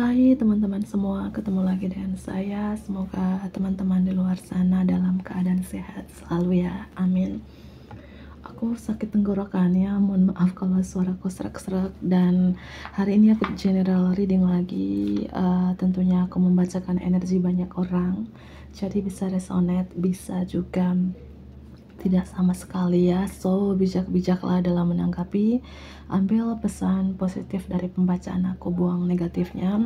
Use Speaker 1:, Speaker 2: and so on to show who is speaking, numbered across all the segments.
Speaker 1: Hai teman-teman semua, ketemu lagi dengan saya. Semoga teman-teman di luar sana dalam keadaan sehat selalu ya, amin. Aku sakit tenggorokan ya, mohon maaf kalau suaraku serak-serak. Dan hari ini aku general reading lagi. Tentunya aku membacakan energi banyak orang, jadi bisa resonate, bisa juga tidak sama sekali ya. So bijak-bijaklah dalam menanggapi. Ambil pesan positif dari pembacaan aku, buang negatifnya.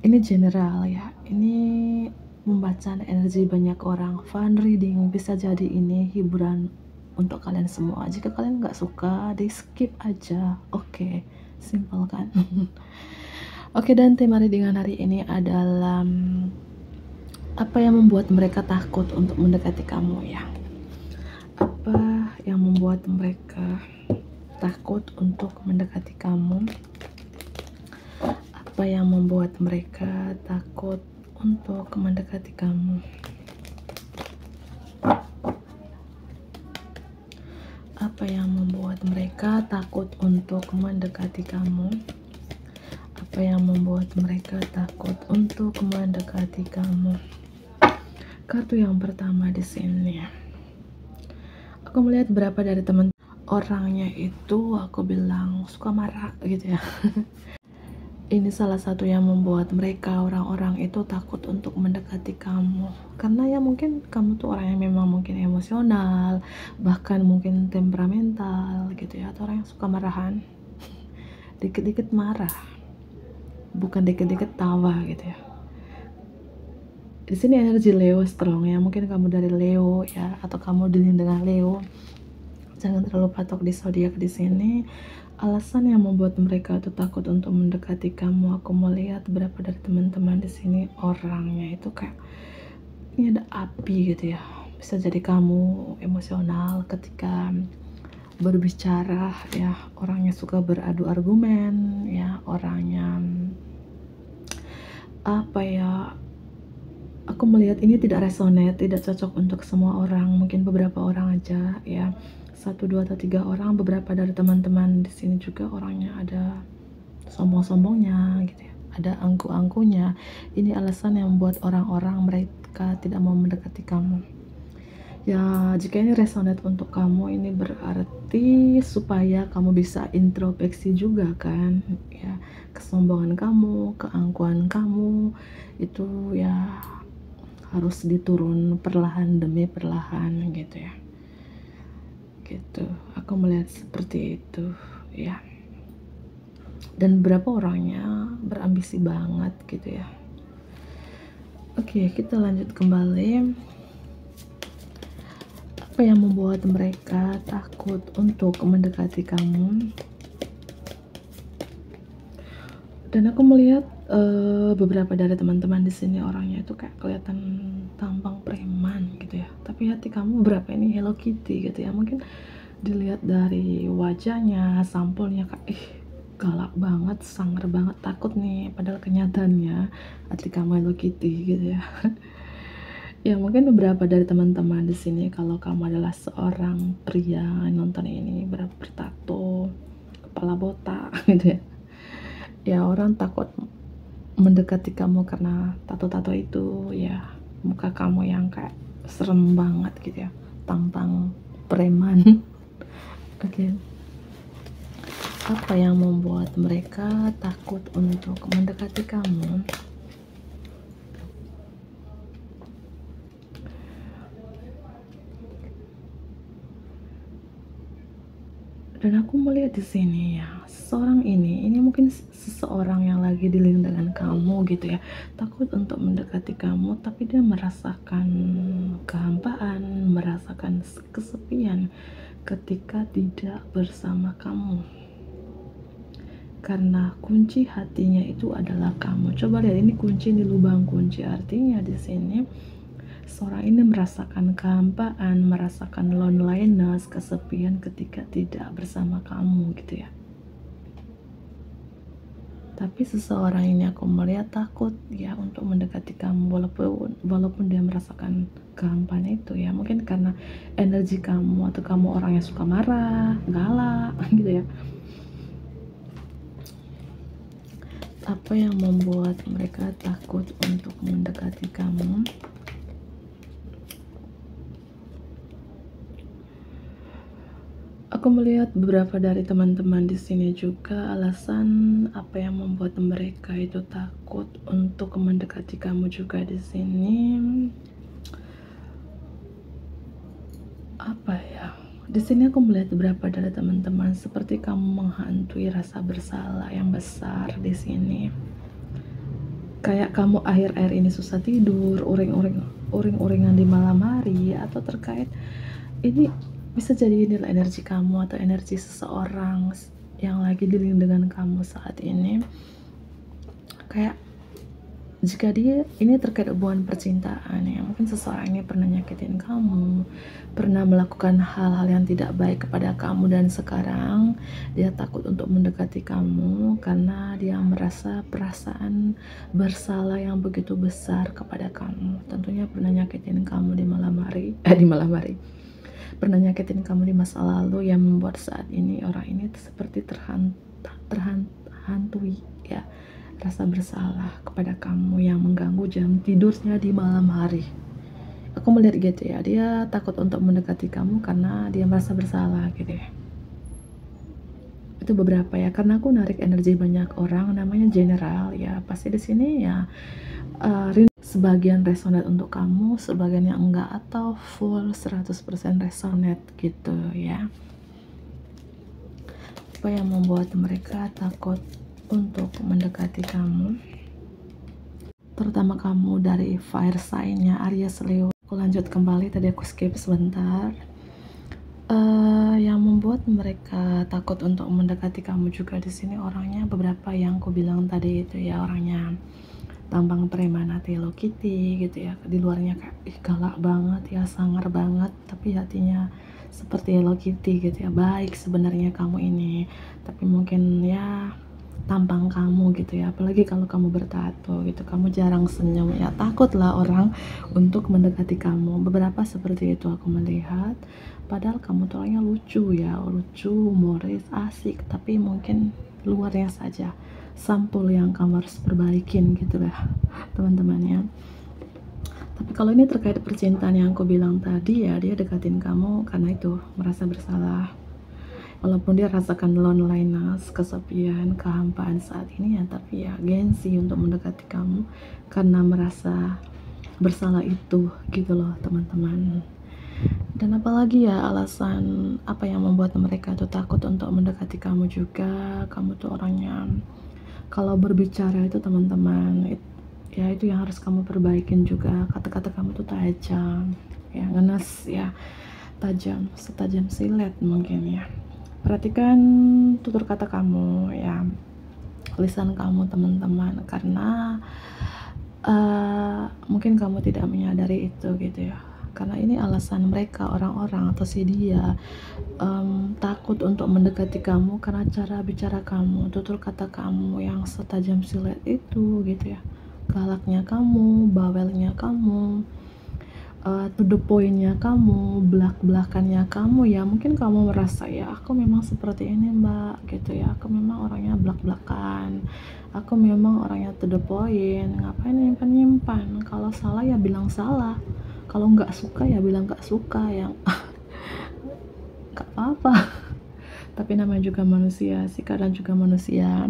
Speaker 1: Ini general ya, ini pembacaan energi banyak orang, fun reading. Bisa jadi ini hiburan untuk kalian semua. Jika kalian nggak suka, di skip aja. Oke, simple kan? Oke, dan tema readingan hari ini adalah apa yang membuat mereka takut untuk mendekati kamu ya. Apa yang membuat mereka takut untuk mendekati kamu? Apa yang membuat mereka takut untuk mendekati kamu? Apa yang membuat mereka takut untuk mendekati kamu? Apa yang membuat mereka takut untuk mendekati kamu? Kartu yang pertama di sini. Aku melihat berapa dari teman orangnya itu aku bilang suka marah gitu ya. Ini salah satu yang membuat mereka orang-orang itu takut untuk mendekati kamu, karena ya mungkin kamu tuh orang yang memang mungkin emosional, bahkan mungkin temperamental gitu ya, atau orang yang suka marahan, dikit-dikit marah, bukan dikit-dikit tawa gitu ya. Di sini energi Leo strong ya, mungkin kamu dari Leo ya, atau kamu dilindungi dengan Leo. Jangan terlalu patok di zodiak di sini. Alasan yang membuat mereka itu takut untuk mendekati kamu, aku melihat berapa dari teman-teman di sini orangnya itu kayak ini ada api gitu ya. Bisa jadi kamu emosional ketika berbicara ya, orangnya suka beradu argumen ya, orangnya apa ya, aku melihat ini tidak resonate, tidak cocok untuk semua orang, mungkin beberapa orang aja ya, 1, 2, atau 3 orang. Beberapa dari teman-teman di sini juga orangnya ada sombong-sombongnya gitu ya, ada angku-angkunya. Ini alasan yang membuat orang-orang mereka tidak mau mendekati kamu ya. Jika ini resonate untuk kamu, ini berarti supaya kamu bisa introspeksi juga kan ya, kesombongan kamu, keangkuhan kamu itu ya harus diturun perlahan demi perlahan gitu ya, gitu. Aku melihat seperti itu ya, dan berapa orangnya berambisi banget gitu ya. Oke, kita lanjut kembali. Apa yang membuat mereka takut untuk mendekati kamu? Dan aku melihat beberapa dari teman-teman di sini orangnya itu kayak kelihatan tampang preman gitu ya, tapi hati kamu berapa ini Hello Kitty gitu ya. Mungkin dilihat dari wajahnya, sampulnya kayak galak banget, sangar banget, takut nih, padahal kenyataannya hati kamu Hello Kitty gitu ya. Ya mungkin beberapa dari teman-teman di sini, kalau kamu adalah seorang pria nonton ini, bertato, kepala botak gitu ya, ya orang takut mendekati kamu karena tato-tato itu ya. Muka kamu yang kayak serem banget gitu ya, tampang preman. Oke. Apa yang membuat mereka takut untuk mendekati kamu? Dan aku melihat di sini ya, seseorang ini mungkin seseorang yang lagi dilindungi dengan kamu gitu ya, takut untuk mendekati kamu, tapi dia merasakan kehampaan, merasakan kesepian ketika tidak bersama kamu, karena kunci hatinya itu adalah kamu. Coba lihat, ini kunci di lubang kunci, artinya di sini seorang ini merasakan kehampaan, merasakan loneliness, kesepian ketika tidak bersama kamu gitu ya. Tapi seseorang ini aku melihat takut ya untuk mendekati kamu, walaupun dia merasakan kehampaan itu ya, mungkin karena energi kamu, atau kamu orang yang suka marah, galak gitu ya. Apa yang membuat mereka takut untuk mendekati kamu? Aku melihat beberapa dari teman-teman di sini juga alasan apa yang membuat mereka itu takut untuk mendekati kamu juga di sini. Apa ya? Di sini aku melihat beberapa dari teman-teman seperti kamu menghantui rasa bersalah yang besar di sini. Kayak kamu akhir-akhir ini susah tidur, uring-uringan di malam hari, atau terkait ini bisa jadi inilah energi kamu atau energi seseorang yang lagi dealing dengan kamu saat ini. Kayak jika dia ini terkait hubungan percintaan ya, mungkin seseorang ini pernah nyakitin kamu, pernah melakukan hal-hal yang tidak baik kepada kamu, dan sekarang dia takut untuk mendekati kamu karena dia merasa perasaan bersalah yang begitu besar kepada kamu. Tentunya pernah nyakitin kamu di malam hari, pernah nyakitin kamu di masa lalu yang membuat saat ini orang ini seperti terhantui ya, rasa bersalah kepada kamu yang mengganggu jam tidurnya di malam hari. Aku melihat gitu ya, dia takut untuk mendekati kamu karena dia merasa bersalah gitu ya. Itu beberapa ya, karena aku narik energi banyak orang, namanya general ya, pasti di sini ya sebagian resonate untuk kamu, sebagian yang enggak, atau full 100% resonate gitu ya. Apa yang membuat mereka takut untuk mendekati kamu? Terutama kamu dari fire sign-nya Aries Leo. Aku lanjut kembali, tadi aku skip sebentar. Yang membuat mereka takut untuk mendekati kamu juga di sini orangnya beberapa yang aku bilang tadi itu ya, orangnya tampang preman hati Hello Kitty gitu ya, di luarnya kayak galak banget ya, sangar banget, tapi hatinya seperti Hello Kitty gitu ya, baik sebenarnya kamu ini, tapi mungkin ya tampang kamu gitu ya, apalagi kalau kamu bertato gitu, kamu jarang senyum ya, takutlah orang untuk mendekati kamu. Beberapa seperti itu aku melihat, padahal kamu tuh orangnya lucu ya, lucu, humoris, asik, tapi mungkin luarnya saja sampul yang kamu harus perbaikin gitu lah teman-teman ya. Tapi kalau ini terkait percintaan yang aku bilang tadi ya, dia dekatin kamu karena itu merasa bersalah, walaupun dia rasakan loneliness, kesepian, kehampaan saat ini ya, tapi ya gengsi untuk mendekati kamu karena merasa bersalah itu gitu loh teman-teman. Dan apalagi ya alasan apa yang membuat mereka tuh takut untuk mendekati kamu juga, kamu tuh orangnya kalau berbicara itu teman-teman ya, itu yang harus kamu perbaikin juga, kata-kata kamu tuh tajam ya, ngenes ya, tajam, setajam silet mungkin ya. Perhatikan tutur kata kamu ya, lisan kamu teman-teman, karena mungkin kamu tidak menyadari itu gitu ya, karena ini alasan mereka, orang-orang atau si dia takut untuk mendekati kamu karena cara bicara kamu, tutur kata kamu yang setajam silet itu gitu ya, galaknya kamu, bawelnya kamu, to the point-nya kamu, belak-belakannya kamu ya. Mungkin kamu merasa ya, aku memang seperti ini mbak gitu ya, aku memang orangnya belak-belakan, aku memang orangnya to the point, ngapain nyimpan-nyimpan, kalau salah ya bilang salah, kalau nggak suka ya bilang nggak suka, yang nggak apa-apa. Tapi namanya juga manusia sih, kadang juga manusia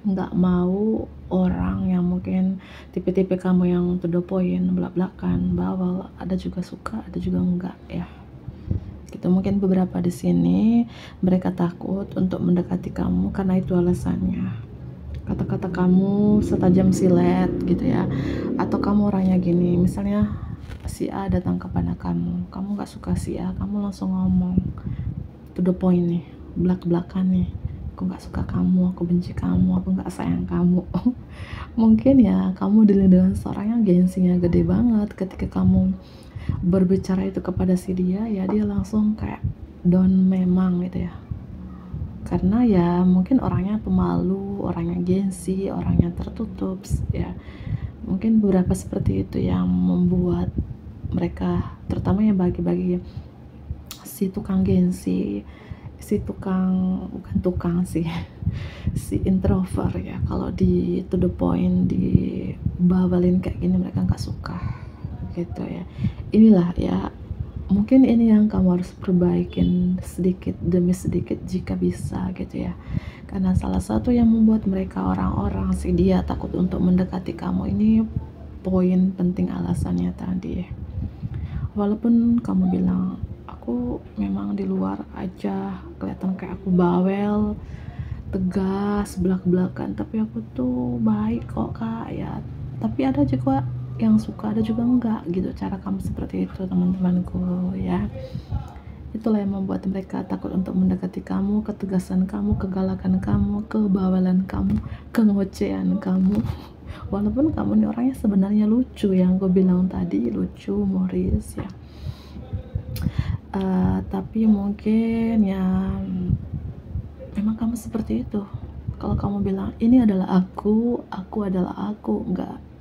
Speaker 1: nggak mau orang yang mungkin tipe-tipe kamu yang to the point, belak-belakan, bawel, ada juga suka, ada juga enggak ya. Gitu, mungkin beberapa di sini mereka takut untuk mendekati kamu karena itu alasannya. Kata-kata kamu setajam silet gitu ya, atau kamu orangnya gini, misalnya si A datang kepada kamu nggak suka si A, kamu langsung ngomong to the point nih, belak-belakan nih, aku nggak suka kamu, aku benci kamu, aku nggak sayang kamu. Mungkin ya kamu dilihat dengan seorang yang gengsinya gede banget, ketika kamu berbicara itu kepada si dia ya, dia langsung kayak down memang gitu ya, karena ya mungkin orangnya pemalu, orangnya gengsi, orangnya tertutup ya. Mungkin beberapa seperti itu yang membuat mereka, terutama yang bagi-bagi si tukang gengsi, si tukang, bukan tukang sih, si introvert ya. Kalau di to the point, dibawelin kayak gini mereka nggak suka gitu ya. Inilah ya, mungkin ini yang kamu harus perbaikin sedikit demi sedikit jika bisa gitu ya. Karena salah satu yang membuat mereka orang-orang si dia takut untuk mendekati kamu ini, poin penting alasannya tadi. Walaupun kamu bilang aku memang di luar aja kelihatan kayak aku bawel, tegas, belak-belakan, tapi aku tuh baik kok kak ya. Tapi ada juga yang suka, ada juga enggak gitu. Cara kamu seperti itu teman-temanku ya. Itulah yang membuat mereka takut untuk mendekati kamu, ketegasan kamu, kegalakan kamu, kebawalan kamu, kengocehan kamu. Walaupun kamu ini orangnya sebenarnya lucu, yang gue bilang tadi, lucu, humoris ya. Tapi mungkin ya memang kamu seperti itu. Kalau kamu bilang ini adalah aku adalah aku,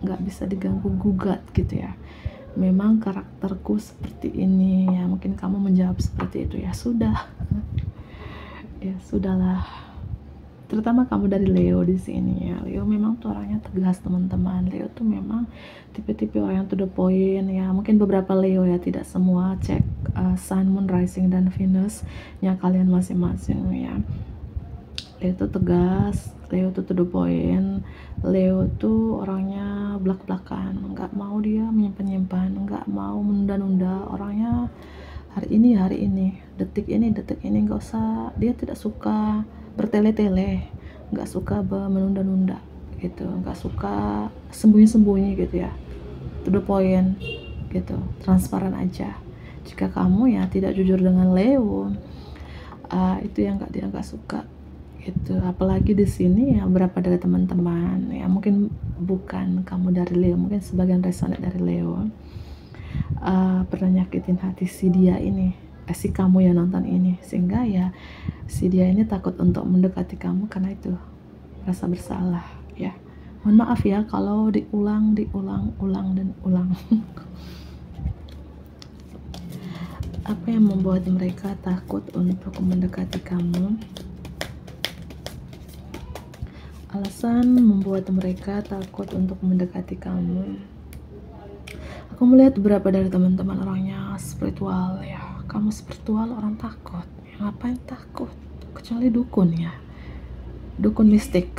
Speaker 1: nggak bisa diganggu gugat gitu ya. Memang karakterku seperti ini ya, mungkin kamu menjawab seperti itu. Ya sudah, ya sudahlah. Terutama kamu dari Leo di sini ya. Leo memang tuh orangnya tegas teman-teman. Leo tuh memang tipe-tipe orang yang to the point ya. Mungkin beberapa Leo ya, tidak semua. Cek Sun, Moon, Rising dan Venus nya kalian masing-masing ya. Leo tuh tegas, Leo tuh to the point, Leo tuh orangnya belak-belakan, nggak mau dia menyimpan-nyimpan, nggak mau menunda-nunda, orangnya hari ini, detik ini, nggak usah, dia tidak suka bertele-tele, nggak suka menunda-nunda gitu, nggak suka sembunyi-sembunyi gitu ya, to the point gitu, transparan aja. Jika kamu ya tidak jujur dengan Leo, itu yang dia nggak suka gitu. Apalagi di sini ya, berapa dari teman-teman ya, mungkin bukan kamu dari Leo, mungkin sebagian resonate dari Leo, pernah nyakitin hati si dia ini, si kamu yang nonton ini, sehingga ya si dia ini takut untuk mendekati kamu karena itu rasa bersalah ya. Mohon maaf ya kalau diulang dan ulang. Apa yang membuat mereka takut untuk mendekati kamu? Alasan membuat mereka takut untuk mendekati kamu. Aku melihat beberapa dari teman-teman orangnya spiritual ya. Kamu spiritual, orang takut. Ya, ngapain takut? Kecuali dukun ya. Dukun mistik.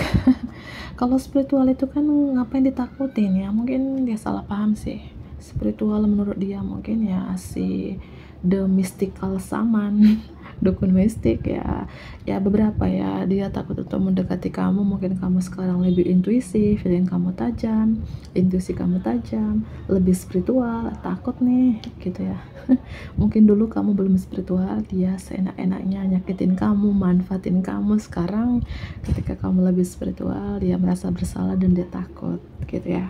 Speaker 1: Kalau spiritual itu kan ngapain ditakutin ya? Mungkin dia salah paham sih. Spiritual menurut dia mungkin ya si the mystical shaman, dukun mistik ya. Ya beberapa ya, dia takut untuk mendekati kamu. Mungkin kamu sekarang lebih intuisi, feeling kamu tajam, intuisi kamu tajam, lebih spiritual, takut nih gitu ya. Mungkin dulu kamu belum spiritual, dia seenak-enaknya nyakitin kamu, manfaatin kamu. Sekarang ketika kamu lebih spiritual, dia merasa bersalah dan dia takut gitu ya.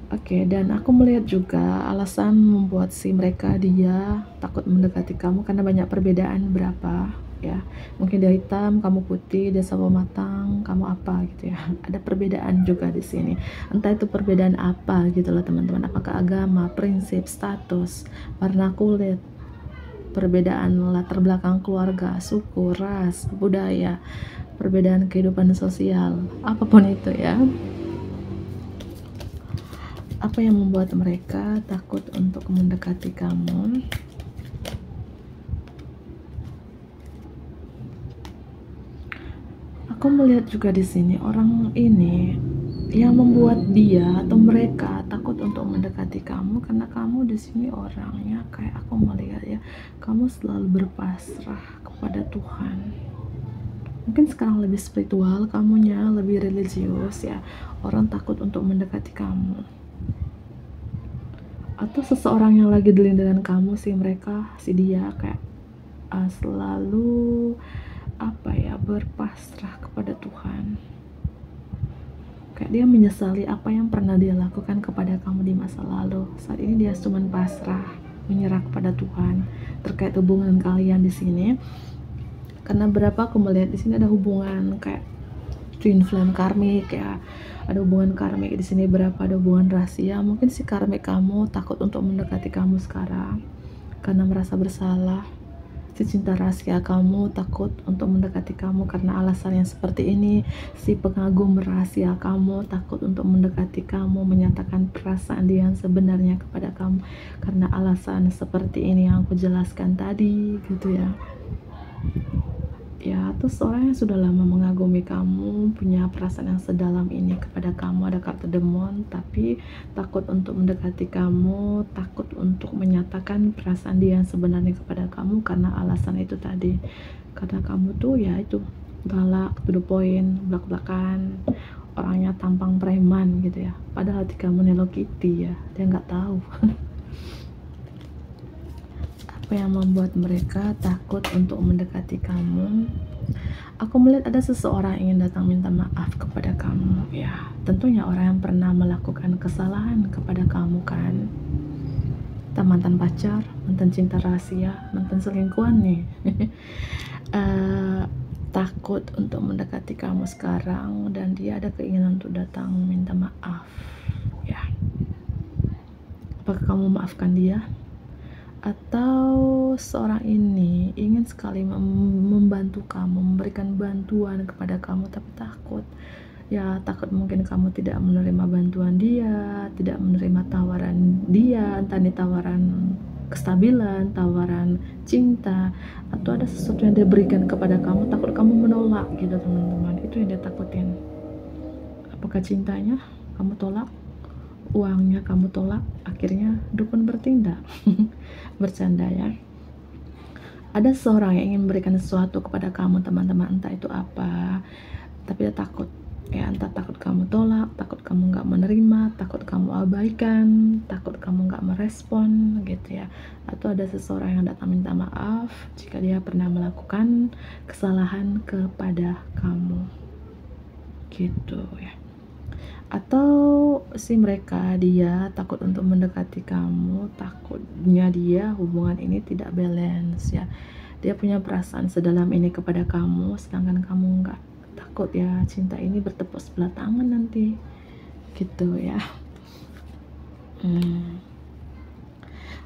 Speaker 1: Oke, dan aku melihat juga alasan membuat si dia takut mendekati kamu karena banyak perbedaan berapa ya. Mungkin dia hitam, kamu putih, dia sawo matang, kamu apa gitu ya. Ada perbedaan juga di sini. Entah itu perbedaan apa gitu loh teman-teman. Apakah agama, prinsip, status, warna kulit, perbedaan latar belakang keluarga, suku, ras, budaya, perbedaan kehidupan sosial, apapun itu ya. Apa yang membuat mereka takut untuk mendekati kamu? Aku melihat juga di sini orang ini yang membuat dia atau mereka takut untuk mendekati kamu karena kamu di sini orangnya kayak aku melihat ya, kamu selalu berpasrah kepada Tuhan. Mungkin sekarang lebih spiritual, kamunya lebih religius ya. Orang takut untuk mendekati kamu. Atau seseorang yang lagi dealing dengan kamu sih, mereka si dia kayak selalu apa ya, berpasrah kepada Tuhan, kayak dia menyesali apa yang pernah dia lakukan kepada kamu di masa lalu. Saat ini dia cuma pasrah, menyerah kepada Tuhan terkait hubungan kalian di sini. Karena berapa aku melihat di sini ada hubungan kayak twin flame karmik ya, ada hubungan karmik di sini, berapa ada hubungan rahasia. Mungkin si karmik kamu takut untuk mendekati kamu sekarang karena merasa bersalah, Si cinta rahasia kamu takut untuk mendekati kamu karena alasan yang seperti ini. Si pengagum rahasia kamu takut untuk mendekati kamu, menyatakan perasaan dia yang sebenarnya kepada kamu karena alasan seperti ini yang aku jelaskan tadi, gitu ya. Ya, terus orang yang sudah lama mengagumi kamu, punya perasaan yang sedalam ini kepada kamu, ada kartu demon, tapi takut untuk mendekati kamu, takut untuk menyatakan perasaan dia yang sebenarnya kepada kamu karena alasan itu tadi. Karena kamu tuh ya itu galak, to the point, belak-belakan, orangnya tampang preman gitu ya. Padahal hati kamu Hello Kitty ya, dia nggak tahu. Apa yang membuat mereka takut untuk mendekati kamu? Aku melihat ada seseorang ingin datang minta maaf kepada kamu. Ya, tentunya orang yang pernah melakukan kesalahan kepada kamu kan. Mantan pacar, mantan cinta rahasia, mantan selingkuhan nih. Takut untuk mendekati kamu sekarang dan dia ada keinginan untuk datang minta maaf. Ya, apakah kamu maafkan dia? Atau seorang ini ingin sekali membantu kamu, memberikan bantuan kepada kamu, tapi takut ya, takut mungkin kamu tidak menerima bantuan dia, tidak menerima tawaran dia, entah ini tawaran kestabilan, tawaran cinta, atau ada sesuatu yang dia berikan kepada kamu, takut kamu menolak gitu teman-teman. Itu yang dia takutin. Apakah cintanya kamu tolak, uangnya kamu tolak, akhirnya dukun bertindak. Bercanda ya. Ada seorang yang ingin memberikan sesuatu kepada kamu teman-teman, entah itu apa, tapi dia takut ya, entah takut kamu tolak, takut kamu nggak menerima, takut kamu abaikan, takut kamu nggak merespon gitu ya. Atau ada seseorang yang datang minta maaf jika dia pernah melakukan kesalahan kepada kamu gitu ya. Atau si mereka, dia takut untuk mendekati kamu, takutnya dia hubungan ini tidak balance ya. Dia punya perasaan sedalam ini kepada kamu, sedangkan kamu enggak. Takut ya cinta ini bertepuk sebelah tangan nanti gitu ya.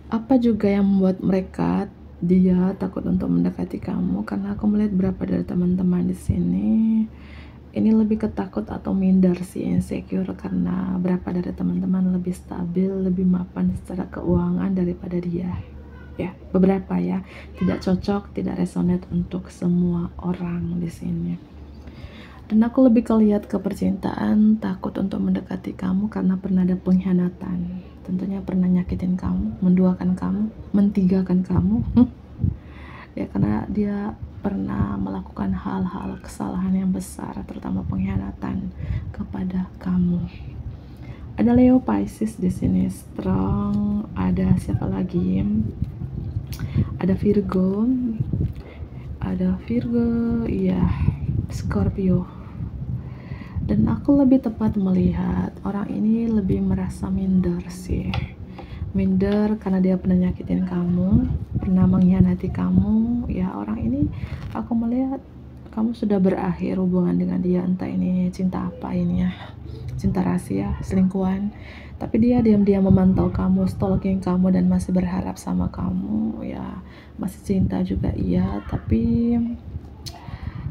Speaker 1: Apa juga yang membuat mereka, dia takut untuk mendekati kamu? Karena aku melihat berapa dari teman-teman di sini ini lebih ketakut atau minder sih, insecure, karena berapa dari teman-teman lebih stabil, lebih mapan secara keuangan daripada dia ya. Beberapa ya, tidak cocok, tidak resonate untuk semua orang di sini. Dan aku lebih kelihat ke percintaan, takut untuk mendekati kamu karena pernah ada pengkhianatan. Tentunya pernah nyakitin kamu, menduakan kamu, mentigakan kamu. Ya, karena dia pernah melakukan hal-hal kesalahan yang besar, terutama pengkhianatan kepada kamu. Ada Leo Pisces di sini strong. Ada siapa lagi? Ada Virgo. Iya, Scorpio. Dan aku lebih tepat melihat orang ini lebih merasa minder sih. Minder karena dia pernah nyakitin kamu, pernah mengkhianati kamu ya. Orang ini aku melihat kamu sudah berakhir hubungan dengan dia, entah ini cinta apa ini ya, cinta rahasia, selingkuhan, tapi dia diam-diam memantau kamu, stalking kamu, dan masih berharap sama kamu ya, masih cinta juga iya, tapi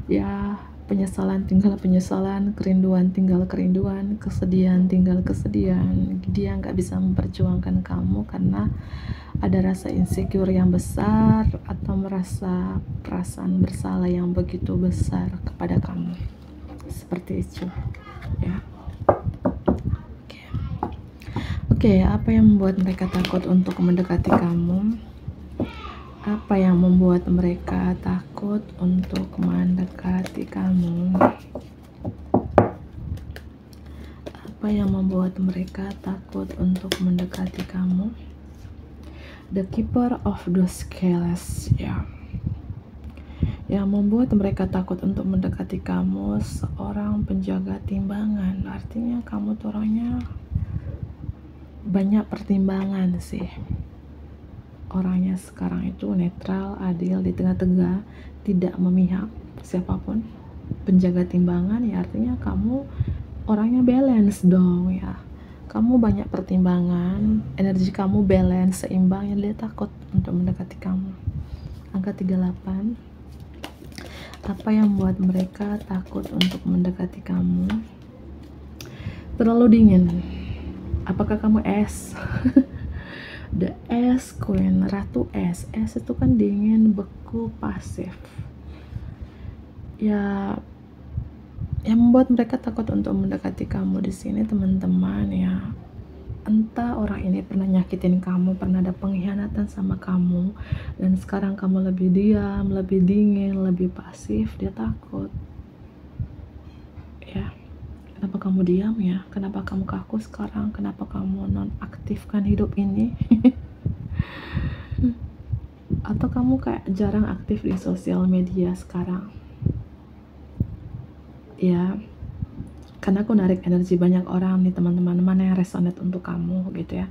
Speaker 1: ya penyesalan tinggal penyesalan, kerinduan tinggal kerinduan, kesedihan tinggal kesedihan. Dia nggak bisa memperjuangkan kamu karena ada rasa insecure yang besar atau merasa perasaan bersalah yang begitu besar kepada kamu, seperti itu ya. Oke, apa yang membuat mereka takut untuk mendekati kamu? Apa yang membuat mereka takut untuk mendekati kamu? Apa yang membuat mereka takut untuk mendekati kamu? The Keeper of the Scales ya. Yang membuat mereka takut untuk mendekati kamu, seorang penjaga timbangan. Artinya kamu tuh orangnya banyak pertimbangan sih. Orangnya sekarang itu netral, adil, di tengah-tengah, tidak memihak siapapun. Penjaga timbangan ya, artinya kamu orangnya balance dong ya. Kamu banyak pertimbangan, energi kamu balance, seimbang, yang dia takut untuk mendekati kamu. Angka 38. Apa yang membuat mereka takut untuk mendekati kamu? Terlalu dingin. Apakah kamu es? The es queen, ratu es. Es itu kan dingin, beku, pasif. Ya, yang membuat mereka takut untuk mendekati kamu di sini, teman-teman, ya. Entah orang ini pernah nyakitin kamu, pernah ada pengkhianatan sama kamu, dan sekarang kamu lebih diam, lebih dingin, lebih pasif. Dia takut. Ya, kenapa kamu diam ya? Kenapa kamu kaku sekarang? Kenapa kamu nonaktifkan hidup ini? Atau kamu kayak jarang aktif di sosial media sekarang? Ya, karena aku narik energi banyak orang nih, teman-teman, mana yang resonate untuk kamu gitu ya.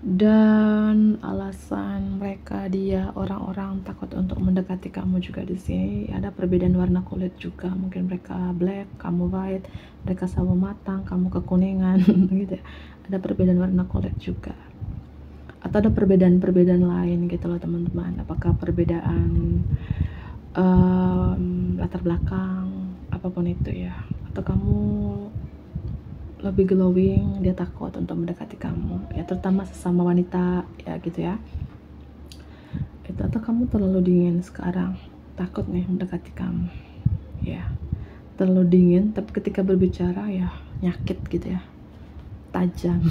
Speaker 1: Dan alasan mereka, dia orang-orang takut untuk mendekati kamu juga di sini ada perbedaan warna kulit juga. Mungkin mereka black, kamu white, mereka sawo matang, kamu kekuningan gitu ya. Ada perbedaan warna kulit juga, atau ada perbedaan-perbedaan lain gitu loh, teman-teman. Apakah perbedaan latar belakang, apapun itu ya, atau kamu lebih glowing, dia takut untuk mendekati kamu ya, terutama sesama wanita ya gitu ya. Itu, atau kamu terlalu dingin sekarang, takut nih mendekati kamu ya, terlalu dingin tapi ketika berbicara ya nyakit gitu ya, tajam.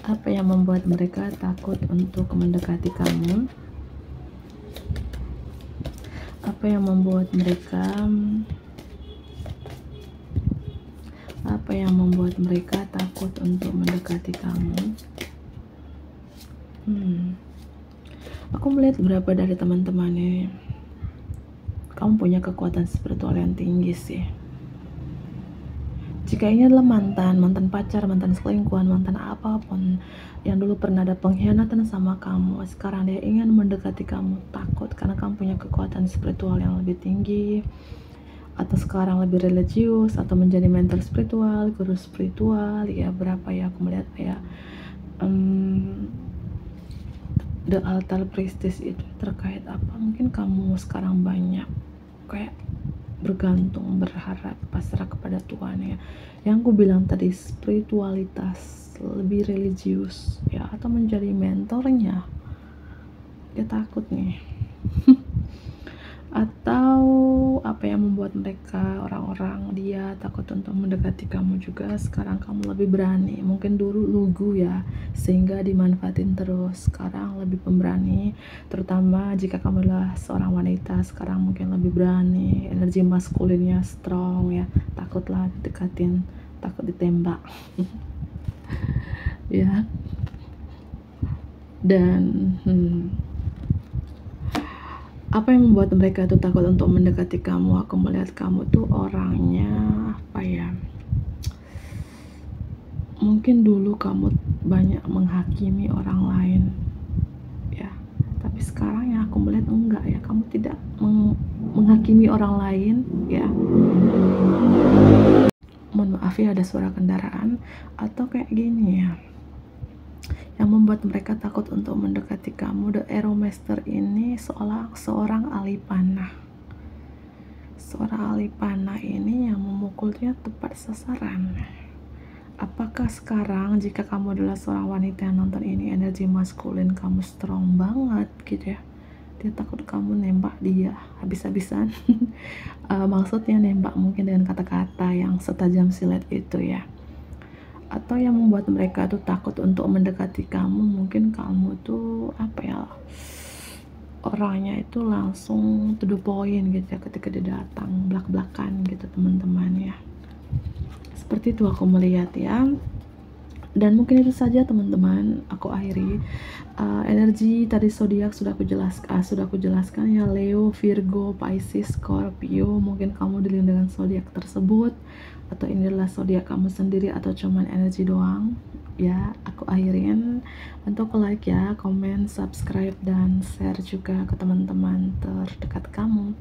Speaker 1: Apa yang membuat mereka takut untuk mendekati kamu? Apa yang membuat mereka takut untuk mendekati kamu? Aku melihat beberapa dari teman-teman ini, kamu punya kekuatan spiritual yang tinggi sih. Jika ini adalah mantan pacar, mantan selingkuhan, mantan apapun yang dulu pernah ada pengkhianatan sama kamu, sekarang dia ingin mendekati kamu, takut karena kamu punya kekuatan spiritual yang lebih tinggi, atau sekarang lebih religius, atau menjadi mentor spiritual, guru spiritual ya. Berapa ya aku melihat ya, the altar priestess itu terkait apa? Mungkin kamu sekarang banyak kayak bergantung, berharap, pasrah kepada Tuhan ya. Yang aku bilang tadi, spiritualitas, lebih religius ya, atau menjadi mentornya. Dia takut nih. Atau apa yang membuat mereka, orang-orang dia takut untuk mendekati kamu juga? Sekarang kamu lebih berani. Mungkin dulu lugu ya, sehingga dimanfaatin terus. Sekarang lebih pemberani, terutama jika kamu adalah seorang wanita. Sekarang mungkin lebih berani, energi maskulinnya strong ya, takutlah didekatin, takut ditembak. Ya. Dan apa yang membuat mereka itu takut untuk mendekati kamu? Aku melihat kamu tuh orangnya apa ya, mungkin dulu kamu banyak menghakimi orang lain ya, tapi sekarang ya aku melihat enggak ya, kamu tidak menghakimi orang lain ya. Mohon maaf ya, ada suara kendaraan. Atau kayak gini ya, yang membuat mereka takut untuk mendekati kamu, the Arrow Master ini seorang ahli panah. Seorang ahli panah ini yang memukulnya tepat sasaran. Apakah sekarang jika kamu adalah seorang wanita yang nonton ini, energi maskulin kamu strong banget gitu ya, dia takut kamu nembak dia habis-habisan. Maksudnya nembak mungkin dengan kata-kata yang setajam silet itu ya. Atau yang membuat mereka tuh takut untuk mendekati kamu, mungkin kamu tuh apa ya, orangnya itu langsung to the point gitu ya, ketika dia datang belak-belakan gitu, teman-teman ya. Seperti itu aku melihat ya. Dan mungkin itu saja teman-teman, aku akhiri. Energi tadi zodiak sudah aku jelaskan ya, Leo, Virgo, Pisces, Scorpio. Mungkin kamu dilihat dengan zodiak tersebut, atau ini adalah zodiak kamu sendiri, atau cuman energi doang ya. Aku akhirin. Untuk like ya, komen, subscribe, dan share juga ke teman-teman terdekat kamu.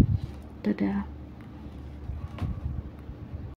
Speaker 1: Dadah.